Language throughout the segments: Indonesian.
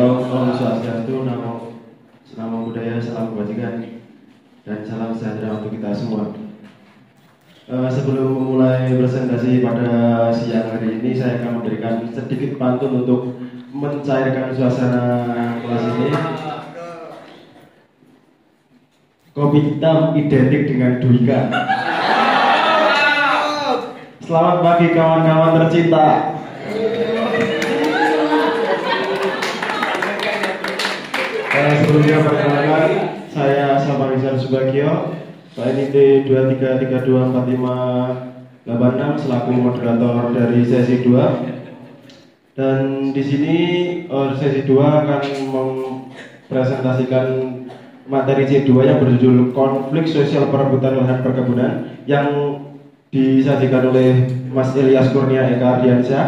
Om Swastiastu, Namo Buddhaya, salam kebajikan, dan salam sejahtera untuk kita semua. Sebelum memulai presentasi pada siang hari ini, saya akan memberikan sedikit pantun untuk mencairkan suasana kelas ini. Kopi hitam identik dengan Dwika. Selamat pagi kawan-kawan tercinta. Sebelumnya perkenalkan, saya Saparizar Subagio, PNID 23324586 selaku moderator dari sesi 2. Dan di sini sesi 2 akan mempresentasikan materi C2 yang berjudul Konflik Sosial Perebutan Lahan Perkebunan yang disajikan oleh Mas Ilyas Kurnia Eka Ardiansyah,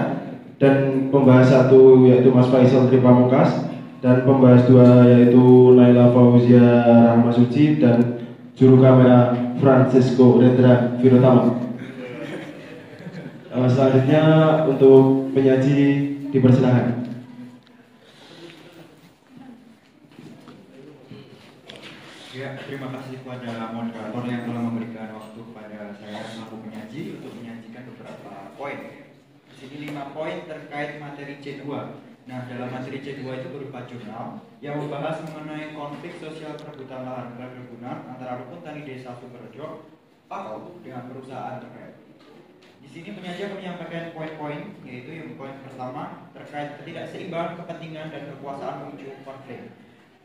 dan pembahas 1 yaitu Mas Faisal Tripamukas, dan pembahas 2 yaitu Naila Fauzia Rahmasuci, dan juru kamera Francisco Rendra Virotama. Selanjutnya untuk penyaji dipersilakan. Ya, terima kasih kepada moderator yang telah memberikan waktu kepada saya selaku penyaji untuk menyajikan beberapa poin. Di sini 5 poin terkait materi C2. Nah, dalam materi C2 itu berupa jurnal yang membahas mengenai konflik sosial perebutan lahan perkebunan antara rukun tani desa Sumberjo atau dengan perusahaan terkait. Di sini penyaji akan menyampaikan poin-poin, yaitu yang poin pertama terkait ketidakseimbangan kepentingan dan kekuasaan muncul konflik.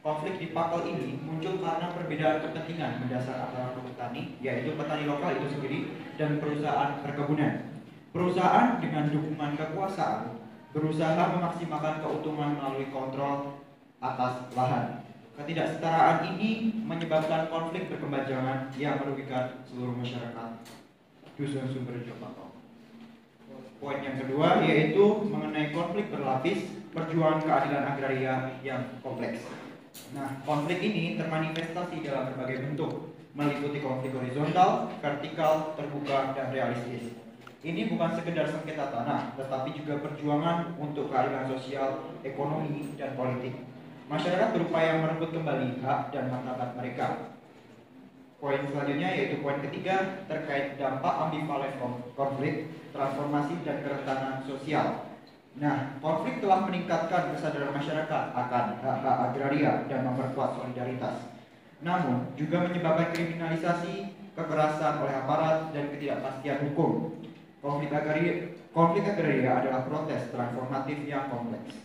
Konflik di Pakal ini muncul karena perbedaan kepentingan mendasar antara petani, yaitu petani lokal itu sendiri, dan perusahaan perkebunan. Perusahaan dengan dukungan kekuasaan berusaha memaksimalkan keuntungan melalui kontrol atas lahan. Ketidaksetaraan ini menyebabkan konflik berkepanjangan yang merugikan seluruh masyarakat Dusun Sumberjo Pakal. Poin yang kedua yaitu mengenai konflik berlapis, perjuangan keadilan agraria yang kompleks. Nah, konflik ini termanifestasi dalam berbagai bentuk, meliputi konflik horizontal, vertikal, terbuka, dan realistis. Ini bukan sekedar sengketa tanah, tetapi juga perjuangan untuk keadilan sosial, ekonomi, dan politik. Masyarakat berupaya merebut kembali hak dan martabat mereka. Poin selanjutnya yaitu poin ketiga terkait dampak ambivalen konflik, transformasi, dan kerentanan sosial. Nah, konflik telah meningkatkan kesadaran masyarakat akan hak-hak agraria dan memperkuat solidaritas. Namun, juga menyebabkan kriminalisasi, kekerasan oleh aparat, dan ketidakpastian hukum. Konflik agraria adalah proses transformatif yang kompleks.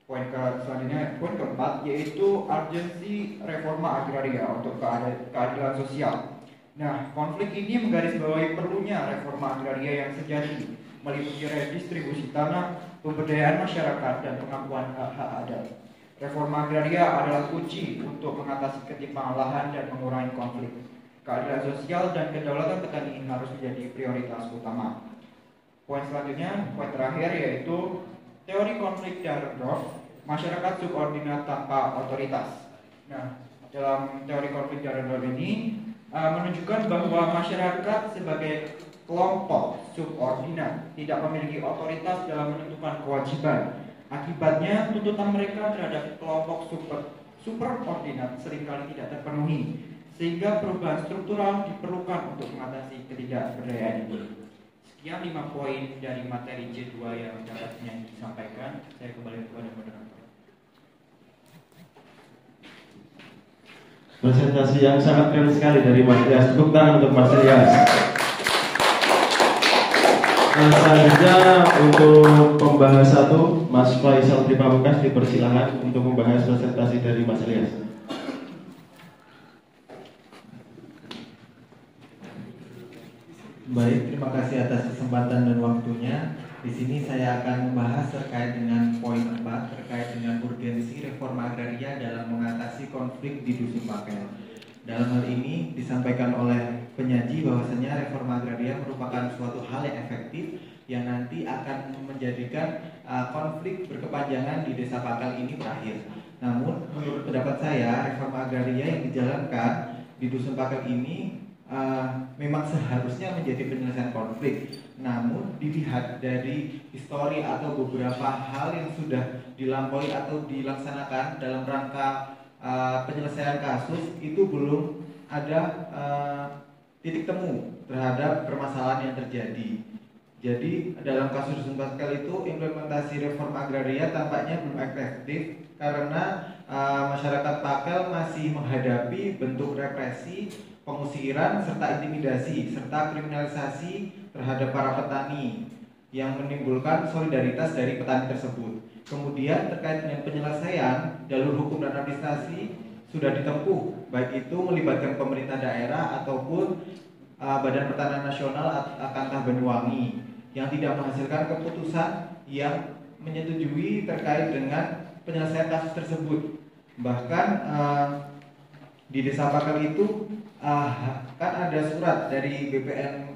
Poin selanjutnya, poin keempat, yaitu urgensi reforma agraria untuk keadilan sosial. Nah, konflik ini menggarisbawahi perlunya reforma agraria yang sejati, meliputi redistribusi tanah, pemberdayaan masyarakat, dan pengakuan hak-hak adat. Reforma agraria adalah kunci untuk mengatasi ketimpangan lahan dan mengurangi konflik. Keadilan sosial dan kedaulatan petani harus menjadi prioritas utama. Poin selanjutnya, poin terakhir yaitu teori konflik Dahrendorf, masyarakat subordinat tanpa otoritas. Nah, dalam teori konflik Dahrendorf ini menunjukkan bahwa masyarakat sebagai kelompok subordinat tidak memiliki otoritas dalam menentukan kewajiban. Akibatnya, tuntutan mereka terhadap kelompok superordinat seringkali tidak terpenuhi, sehingga perubahan struktural diperlukan untuk mengatasi ketidakberdayaan ini. Sekian 5 poin dari materi C2 yang dapat disampaikan. Saya kembali kepada moderator. Presentasi yang sangat keren sekali dari Mas Ilyas. Tepuk tangan untuk Mas Ilyas. Selanjutnya untuk pembahas 1, Mas Faisal Tripamukas dipersilakan untuk membahas presentasi dari Mas Ilyas. Baik, terima kasih atas kesempatan dan waktunya. Di sini saya akan membahas terkait dengan poin 4 terkait dengan urgensi reforma agraria dalam mengatasi konflik di Dusun Pakal. Dalam hal ini disampaikan oleh penyaji bahwasanya reforma agraria merupakan suatu hal yang efektif yang nanti akan menjadikan konflik berkepanjangan di Desa Pakal ini berakhir. Namun menurut pendapat saya, reforma agraria yang dijalankan di Dusun Pakal ini memang seharusnya menjadi penyelesaian konflik. Namun dilihat dari histori atau beberapa hal yang sudah dilampaui atau dilaksanakan dalam rangka penyelesaian kasus, itu belum ada titik temu terhadap permasalahan yang terjadi. Jadi dalam kasus Dusun Pakel itu implementasi reforma agraria tampaknya belum efektif karena masyarakat Pakel masih menghadapi bentuk represi, pengusiran, serta intimidasi, serta kriminalisasi terhadap para petani yang menimbulkan solidaritas dari petani tersebut. Kemudian terkait dengan penyelesaian jalur hukum dan administrasi sudah ditempuh, baik itu melibatkan pemerintah daerah ataupun Badan Pertanahan Nasional Kantah Banyuwangi yang tidak menghasilkan keputusan yang menyetujui terkait dengan penyelesaian kasus tersebut. Bahkan di Desa Pakel itu kan ada surat dari BPN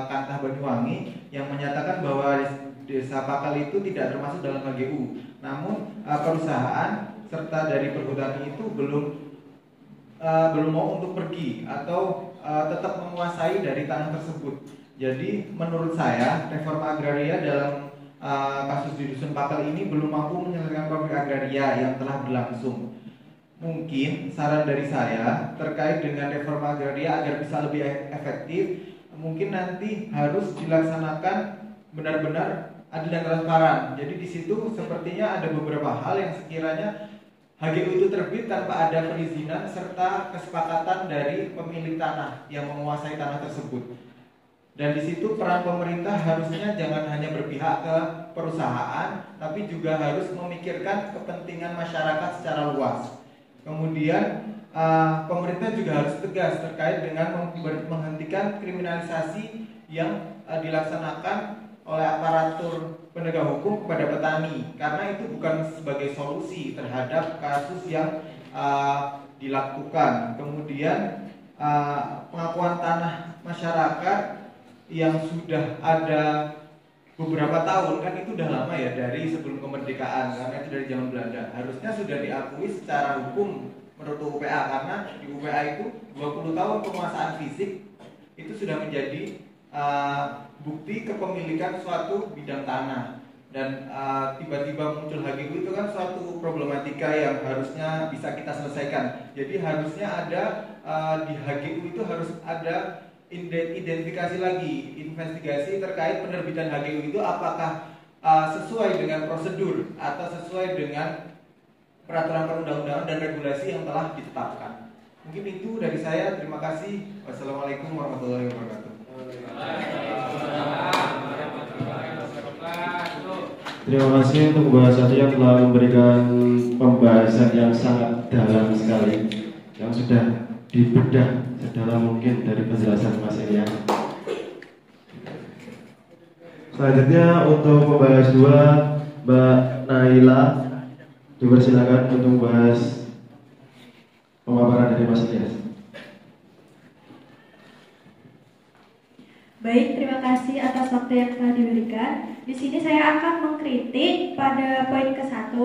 Kantah Banyuwangi yang menyatakan bahwa Desa Pakel itu tidak termasuk dalam HGU. Namun perusahaan serta dari perhutani itu belum mau untuk pergi atau tetap menguasai dari tanah tersebut. Jadi menurut saya reforma agraria dalam kasus di Dusun Pakel ini belum mampu menyelesaikan konflik agraria yang telah berlangsung. Mungkin saran dari saya terkait dengan reforma agraria agar bisa lebih efektif, mungkin nanti harus dilaksanakan benar-benar adil dan transparan. Jadi di situ sepertinya ada beberapa hal yang sekiranya HGU itu terbit tanpa ada perizinan serta kesepakatan dari pemilik tanah yang menguasai tanah tersebut. Dan di situ peran pemerintah harusnya jangan hanya berpihak ke perusahaan, tapi juga harus memikirkan kepentingan masyarakat secara luas. Kemudian pemerintah juga harus tegas terkait dengan menghentikan kriminalisasi yang dilaksanakan oleh aparatur penegak hukum kepada petani, karena itu bukan sebagai solusi terhadap kasus yang dilakukan. Kemudian pengakuan tanah masyarakat yang sudah ada beberapa tahun, kan itu udah lama ya, dari sebelum kemerdekaan, karena itu dari zaman Belanda. Harusnya sudah diakui secara hukum menurut UPA, karena di UPA itu 20 tahun penguasaan fisik itu sudah menjadi bukti kepemilikan suatu bidang tanah. Dan tiba-tiba muncul HGU itu kan suatu problematika yang harusnya bisa kita selesaikan. Jadi harusnya ada di HGU itu harus ada identifikasi lagi, investigasi terkait penerbitan HGU itu apakah sesuai dengan prosedur atau sesuai dengan peraturan perundang-undangan dan regulasi yang telah ditetapkan. Mungkin itu dari saya. Terima kasih. Wassalamualaikum warahmatullahi wabarakatuh. Terima kasih untuk pembahasannya yang telah memberikan pembahasan yang sangat dalam sekali, yang sudah dibedah sedalam mungkin dari penjelasan Mas Elia. Selanjutnya untuk pembahas dua, Mbak Naila, dipersilakan untuk membahas pemaparan dari Mas Elias. Baik, terima kasih atas waktu yang telah diberikan. Di sini saya akan mengkritik pada poin ke-1.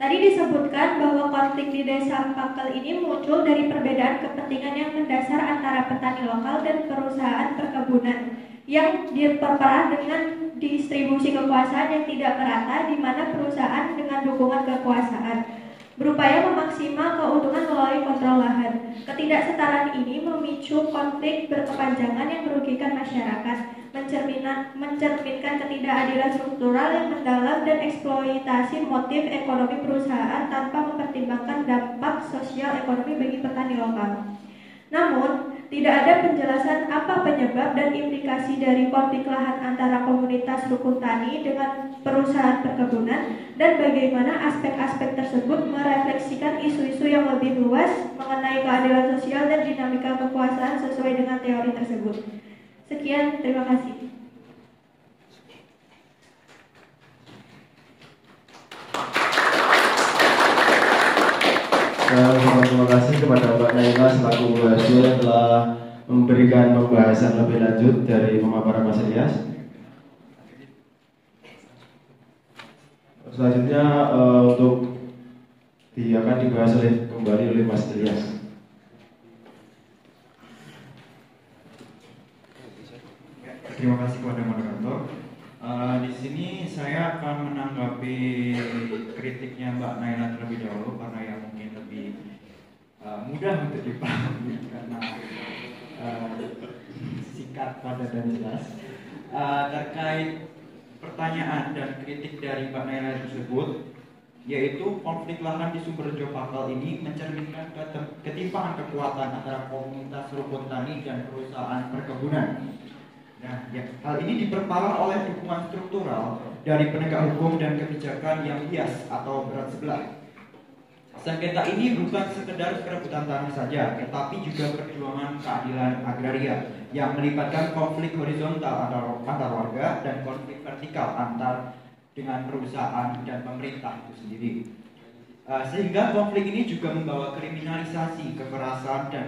Tadi disebutkan bahwa konflik di Desa Pakel ini muncul dari perbedaan kepentingan yang mendasar antara petani lokal dan perusahaan perkebunan yang diperparah dengan distribusi kekuasaan yang tidak merata, di mana perusahaan dengan dukungan kekuasaan berupaya memaksimal keuntungan melalui kontrol lahan. Ketidaksetaraan ini memicu konflik berkepanjangan yang merugikan masyarakat, mencerminkan ketidakadilan struktural yang mendalam dan eksploitasi motif ekonomi perusahaan tanpa mempertimbangkan dampak sosial ekonomi bagi petani lokal. Namun, tidak ada penjelasan apa penyebab dan implikasi dari konflik lahan antara komunitas rukun tani dengan perusahaan perkebunan, dan bagaimana aspek-aspek tersebut merefleksikan isu-isu yang lebih luas mengenai keadilan sosial dan dinamika kekuasaan sesuai dengan teori tersebut. Sekian, terima kasih. Terima kasih kepada Mbak Naila selaku pembahasan yang telah memberikan pembahasan lebih lanjut dari pemaparan Mas Elias. Selanjutnya untuk akan dibahas kembali oleh Mas Elias. Di sini saya akan menanggapi kritiknya Mbak Naila terlebih dahulu karena yang mungkin lebih mudah untuk dipahami karena singkat, padat dan jelas. Terkait pertanyaan dan kritik dari Mbak Naila tersebut, yaitu konflik lahan di Sumberjo Pakal ini mencerminkan ketimpangan kekuatan antara komunitas rumput tani dan perusahaan perkebunan. Nah, ya, hal ini diperparah oleh dukungan struktural dari penegak hukum dan kebijakan yang bias atau berat sebelah. Sengketa ini bukan sekedar perebutan tanah saja, tetapi juga perjuangan keadilan agraria yang melibatkan konflik horizontal antar warga dan konflik vertikal antar dengan perusahaan dan pemerintah itu sendiri. Sehingga konflik ini juga membawa kriminalisasi, kekerasan, dan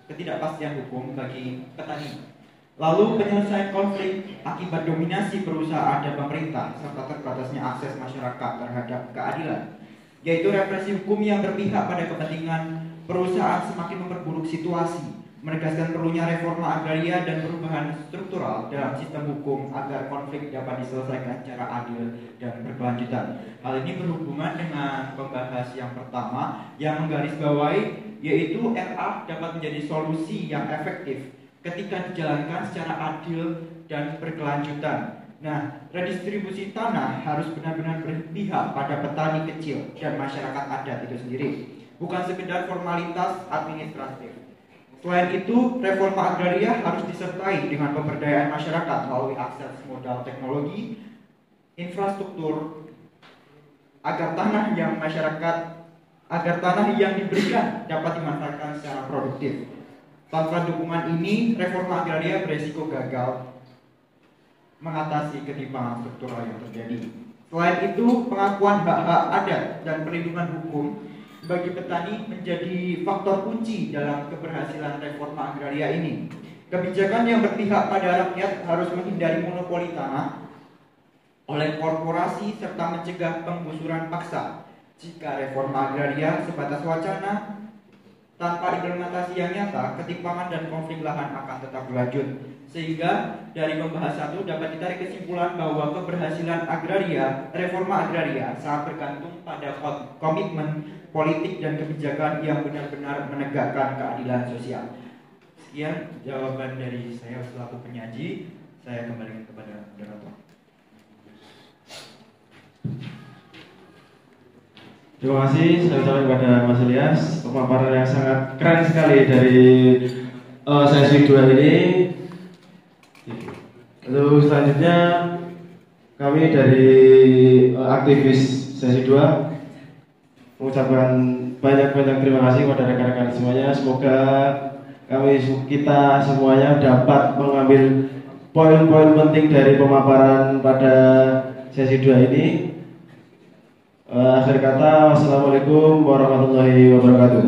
ketidakpastian hukum bagi petani. Lalu penyelesaian konflik akibat dominasi perusahaan dan pemerintah serta terbatasnya akses masyarakat terhadap keadilan, yaitu represi hukum yang berpihak pada kepentingan perusahaan semakin memperburuk situasi, menegaskan perlunya reforma agraria dan perubahan struktural dalam sistem hukum agar konflik dapat diselesaikan secara adil dan berkelanjutan. Hal ini berhubungan dengan pembahas yang pertama yang menggarisbawahi yaitu RA dapat menjadi solusi yang efektif ketika dijalankan secara adil dan berkelanjutan. Nah, redistribusi tanah harus benar-benar berpihak pada petani kecil dan masyarakat adat itu sendiri, bukan sekedar formalitas administratif. Selain itu, reforma agraria harus disertai dengan pemberdayaan masyarakat melalui akses modal teknologi, infrastruktur, agar tanah yang diberikan dapat dimanfaatkan secara produktif. Tanpa dukungan ini, reforma agraria beresiko gagal mengatasi ketimpangan struktural yang terjadi. Selain itu, pengakuan hak-hak adat dan perlindungan hukum bagi petani menjadi faktor kunci dalam keberhasilan reforma agraria ini. Kebijakan yang berpihak pada rakyat harus menghindari monopoli tanah oleh korporasi serta mencegah penggusuran paksa. Jika reforma agraria sebatas wacana, tanpa implementasi yang nyata, ketimpangan dan konflik lahan akan tetap berlanjut. Sehingga dari pembahasan itu dapat ditarik kesimpulan bahwa keberhasilan reforma agraria sangat bergantung pada komitmen politik dan kebijakan yang benar-benar menegakkan keadilan sosial. Sekian jawaban dari saya selaku penyaji. Saya kembalikan kepada moderator. Terima kasih saya ucapkan kepada Mas Ilyas pemaparan yang sangat keren sekali dari sesi 2 ini. Lalu selanjutnya kami dari aktivis sesi 2 mengucapkan banyak-banyak terima kasih kepada rekan-rekan semuanya. Semoga kita semuanya dapat mengambil poin-poin penting dari pemaparan pada sesi 2 ini. Akhir kata, wassalamualaikum warahmatullahi wabarakatuh.